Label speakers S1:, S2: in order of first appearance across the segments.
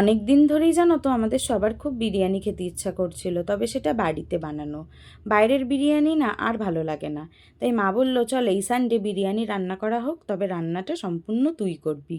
S1: অনেক দিন ধরেই জানো তো আমাদের সবার খুব বিরিয়ানি খেতে ইচ্ছা করছিল, তবে সেটা বাড়িতে বানানো। বাইরের বিরিয়ানি না আর ভালো লাগে না। তাই মা বলল, চল এই সানডে বিরিয়ানি রান্না করা হোক, তবে রান্নাটা সম্পূর্ণ তুই করবি।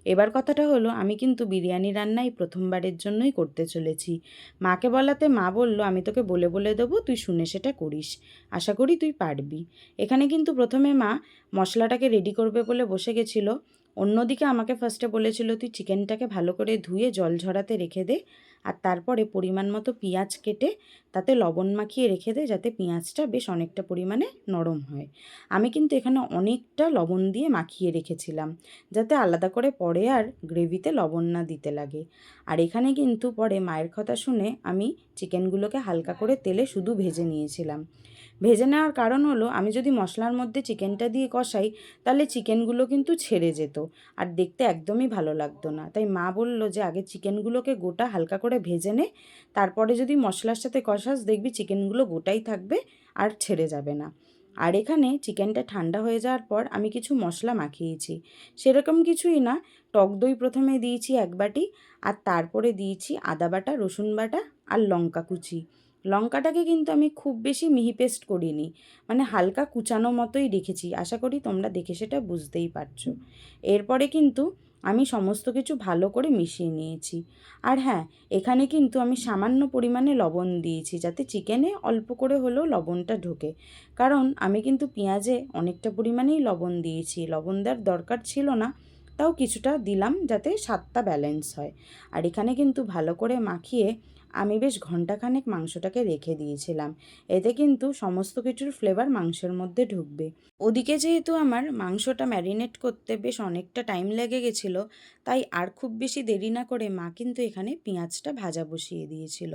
S1: এবার কথাটা হলো, আমি কিন্তু বিরিয়ানি রান্নাই প্রথমবারের জন্যই করতে চলেছি। মাকে বলাতে মা বলল, আমি তোকে বলে বলে দেবো, তুই শুনে সেটা করিস। আশা করি তুই পারবি। এখানে কিন্তু প্রথমে মা মশলাটাকে রেডি করবে বলে বসে গেছিলো। অন্যদিকে আমাকে ফার্স্টে বলেছিল, তুই চিকেনটাকে ভালো করে ধুয়ে জল ঝরাতে রেখে দে, আর তারপরে পরিমাণ মতো পেঁয়াজ কেটে তাতে লবণ মাখিয়ে রেখে দে, যাতে পেঁয়াজটা বেশ অনেকটা পরিমাণে নরম হয়। আমি কিন্তু এখানে অনেকটা লবণ দিয়ে মাখিয়ে রেখেছিলাম, যাতে আলাদা করে পরে আর গ্রেভিতে লবণ না দিতে লাগে। আর এখানে কিন্তু পরে মায়ের কথা শুনে আমি চিকেনগুলোকে হালকা করে তেলে শুধু ভেজে নিয়েছিলাম। ভেজে নেওয়ার কারণ হলো, আমি যদি মশলার মধ্যে চিকেনটা দিয়ে কষাই তাহলে চিকেনগুলো কিন্তু ছেড়ে যেত, আর দেখতে একদমই ভালো লাগতো না। তাই মা বলল যে আগে চিকেনগুলোকে গোটা হালকা করে ভেজে নে, তারপরে যদি মশলার সাথে কষাস দেখবি চিকেনগুলো গোটাই থাকবে আর ছেড়ে যাবে না। আর এখানে চিকেনটা ঠান্ডা হয়ে যাওয়ার পর আমি কিছু মশলা মাখিয়েছি। সেরকম কিছুই না, টক দই প্রথমে দিয়েছি 1 বাটি, আর তারপরে দিয়েছি আদা বাটা, রসুন বাটা আর লঙ্কা কুচি। লঙ্কাটাকে কিন্তু আমি খুব বেশি মিহি পেস্ট করিনি, মানে হালকা কুচানো মতোই রেখেছি। আশা করি তোমরা দেখে সেটা বুঝতেই পারছো। এরপরে কিন্তু আমি সমস্ত কিছু ভালো করে মিশিয়ে নিয়েছি। আর হ্যাঁ, এখানে কিন্তু আমি সামান্য পরিমাণে লবণ দিয়েছি, যাতে চিকেনে অল্প করে হলেও লবণটা ঢোকে। কারণ আমি কিন্তু পেঁয়াজে অনেকটা পরিমাণেই লবণ দিয়েছি, লবণ দেওয়ার দরকার ছিল না, তাও কিছুটা দিলাম যাতে স্বাদটা ব্যালেন্স হয়। আর এখানে কিন্তু ভালো করে মাখিয়ে আমি বেশ ঘন্টাখানেক মাংসটাকে রেখে দিয়েছিলাম। এতে কিন্তু সমস্ত কিছুর ফ্লেভার মাংসের মধ্যে ঢুকবে। ওদিকে যেহেতু আমার মাংসটা ম্যারিনেট করতে বেশ অনেকটা টাইম লেগে গেছিলো, তাই আর খুব বেশি দেরি না করে মা কিন্তু এখানে পেঁয়াজটা ভাজা বসিয়ে দিয়েছিল।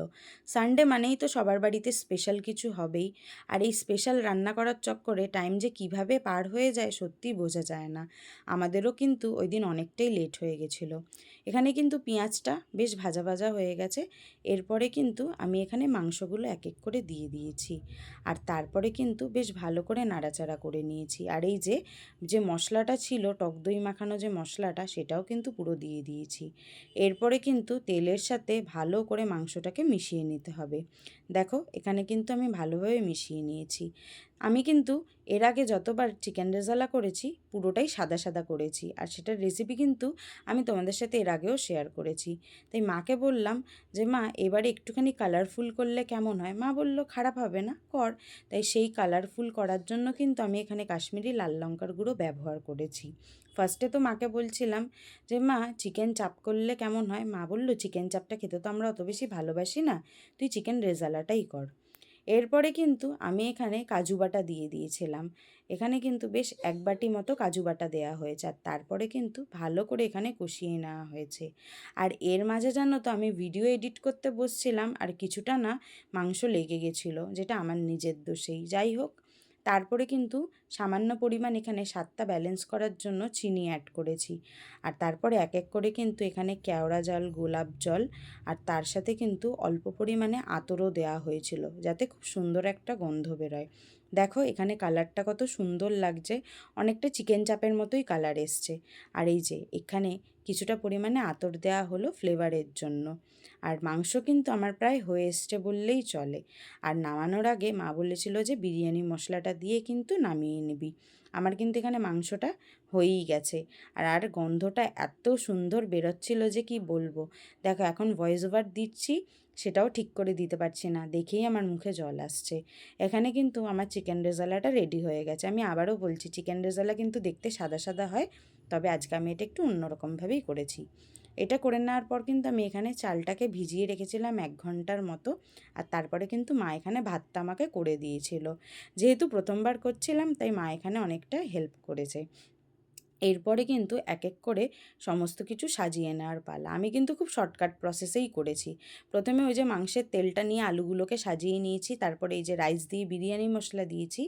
S1: সানডে মানেই তো সবার বাড়িতে স্পেশাল কিছু হবেই, আর এই স্পেশাল রান্না করার চক্করে টাইম যে কিভাবে পার হয়ে যায় সত্যিই বোঝা যায় না। আমাদেরও কিন্তু ওই দিন অনেকটাই লেট হয়ে গেছিলো। এখানে কিন্তু পেঁয়াজটা বেশ ভাজা ভাজা হয়ে গেছে। এরপরে কিন্তু আমি এখানে মাংসগুলো এক এক করে দিয়ে দিয়েছি, আর তারপরে কিন্তু বেশ ভালো করে নাড়াচাড়া করে নিয়েছি। আর এই যে যে মশলাটা ছিল, টক দই মাখানো যে মশলাটা, সেটাও কিন্তু পুরো দিয়ে দিয়েছি। এরপরে কিন্তু তেলের সাথে ভালো করে মাংসটাকে মিশিয়ে নিতে হবে। দেখো এখানে কিন্তু আমি ভালোভাবে মিশিয়ে নিয়েছি। আমি কিন্তু এর আগে যতবার চিকেন রেজালা করেছি পুরোটাই সাদা সাদা করেছি, আর সেটার রেসিপি কিন্তু আমি তোমাদের সাথে এর আগেও শেয়ার করেছি। তাই মাকে বললাম যে মা, এবারে একটুখানি কালারফুল করলে কেমন হয়? মা বলল, খারাপ হবে না, কর। তাই সেই কালারফুল করার জন্য কিন্তু আমি এখানে কাশ্মীরি লাল লঙ্কার গুঁড়ো ব্যবহার করেছি। ফার্স্টে তো মাকে বলছিলাম যে মা, চিকেন চাপ করলে কেমন হয়? মা বলল, চিকেন চাপটা খেতে তো আমরা অত বেশি ভালোবাসি না, তুই চিকেন রেজালাটাই কর। এরপরে কিন্তু আমি এখানে কাজু বাটা দিয়ে দিয়েছিলাম। এখানে কিন্তু বেশ 1 বাটি মতো কাজু বাটা দেওয়া হয়েছে, আর তারপরে কিন্তু ভালো করে এখানে কষিয়ে নেওয়া হয়েছে। আর এর মাঝে জানো তো আমি ভিডিও এডিট করতে বসছিলাম, আর কিছুটা না মাংস লেগে গেছিলো, যেটা আমার নিজের দোষেই। যাই হোক, তারপরে কিন্তু সামান্য পরিমাণ এখানে স্বাদটা ব্যালেন্স করার জন্য চিনি অ্যাড করেছি। আর তারপরে এক এক করে কিন্তু এখানে কেওড়া জল, গোলাপ জল, আর তার সাথে কিন্তু অল্প পরিমাণে আতরও দেওয়া হয়েছিল, যাতে খুব সুন্দর একটা গন্ধ বেরোয়। দেখো এখানে কালারটা কত সুন্দর লাগছে, অনেকটা চিকেন চাপের মতোই কালার এসছে। আর এই যে এখানে কিছুটা পরিমাণে আতর দেওয়া হলো ফ্লেভারের জন্য। আর মাংস কিন্তু আমার প্রায় হয়ে এসছে বললেই চলে। আর নামানোর আগে মা বলেছিল যে বিরিয়ানি মশলাটা দিয়ে কিন্তু নামিয়ে নিবি। আমার কিন্তু এখানে মাংসটা হয়েই গেছে। আর গন্ধটা এত সুন্দর বেরোচ্ছিল যে কি বলবো। দেখো এখন ভয়েস ওভার দিচ্ছি, সেটাও ঠিক করে দিতে পারছি না, দেখেই আমার মুখে জল আসছে। এখানে কিন্তু আমার চিকেন রেজালাটা রেডি হয়ে গেছে। আমি আবারও বলছি, চিকেন রেজালা কিন্তু দেখতে সাদা সাদা হয়, তবে আজকে আমি এটা একটু অন্যরকমভাবেই করেছি। এটা করে নেওয়ার পর কিন্তু আমি এখানে চালটাকে ভিজিয়ে রেখেছিলাম 1 ঘন্টার মতো, আর তারপরে কিন্তু মা এখানে ভাতটা আমাকে করে দিয়েছিল। যেহেতু প্রথমবার করছিলাম, তাই মা এখানে অনেকটা হেল্প করেছে। এরপরে কিন্তু এক এক করে সমস্ত কিছু সাজিয়ে নেওয়ার পালা। আমি কিন্তু খুব শর্টকাট প্রসেসেই করেছি। প্রথমে ওই যে মাংসের তেলটা নিয়ে আলুগুলোকে সাজিয়ে নিয়েছি, তারপরে এই যে রাইস দিয়ে বিরিয়ানি মশলা দিয়েছি,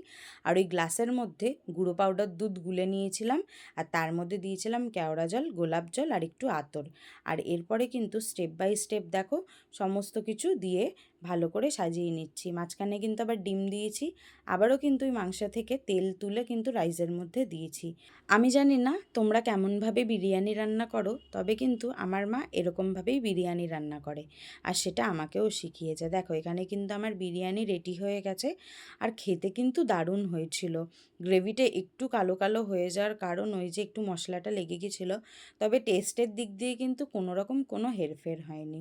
S1: আর ওই গ্লাসের মধ্যে গুঁড়ো পাউডার দুধ গুলে নিয়েছিলাম, আর তার মধ্যে দিয়েছিলাম কেওড়া জল, গোলাপ জল আর একটু আতর। আর এরপরে কিন্তু স্টেপ বাই স্টেপ দেখো সমস্ত কিছু দিয়ে ভালো করে সাজিয়ে নিচ্ছি। মাঝখানে কিন্তু আবার ডিম দিয়েছি, আবারও কিন্তু ওই মাংস থেকে তেল তুলে কিন্তু রাইসের মধ্যে দিয়েছি। আমি জানি না তোমরা কেমনভাবে বিরিয়ানি রান্না করো, তবে কিন্তু আমার মা এরকমভাবেই বিরিয়ানি রান্না করে, আর সেটা আমাকেও শিখিয়েছে। দেখো এখানে কিন্তু আমার বিরিয়ানি রেডি হয়ে গেছে, আর খেতে কিন্তু দারুণ হয়েছিল। গ্রেভিটা একটু কালো কালো হয়ে যাওয়ার কারণ ওই যে একটু মশলাটা লেগে গেছিলো, তবে টেস্টের দিক দিয়ে কিন্তু কোনো রকম কোনো হেরফের হয়নি,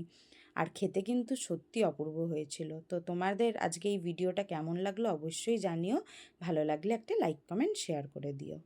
S1: আর খেতে কিন্তু সত্যি অপূর্ব হয়েছিল। তো তোমাদের আজকে এই ভিডিওটা কেমন লাগলো অবশ্যই জানিও, ভালো লাগলে একটা লাইক কমেন্ট শেয়ার করে দিও।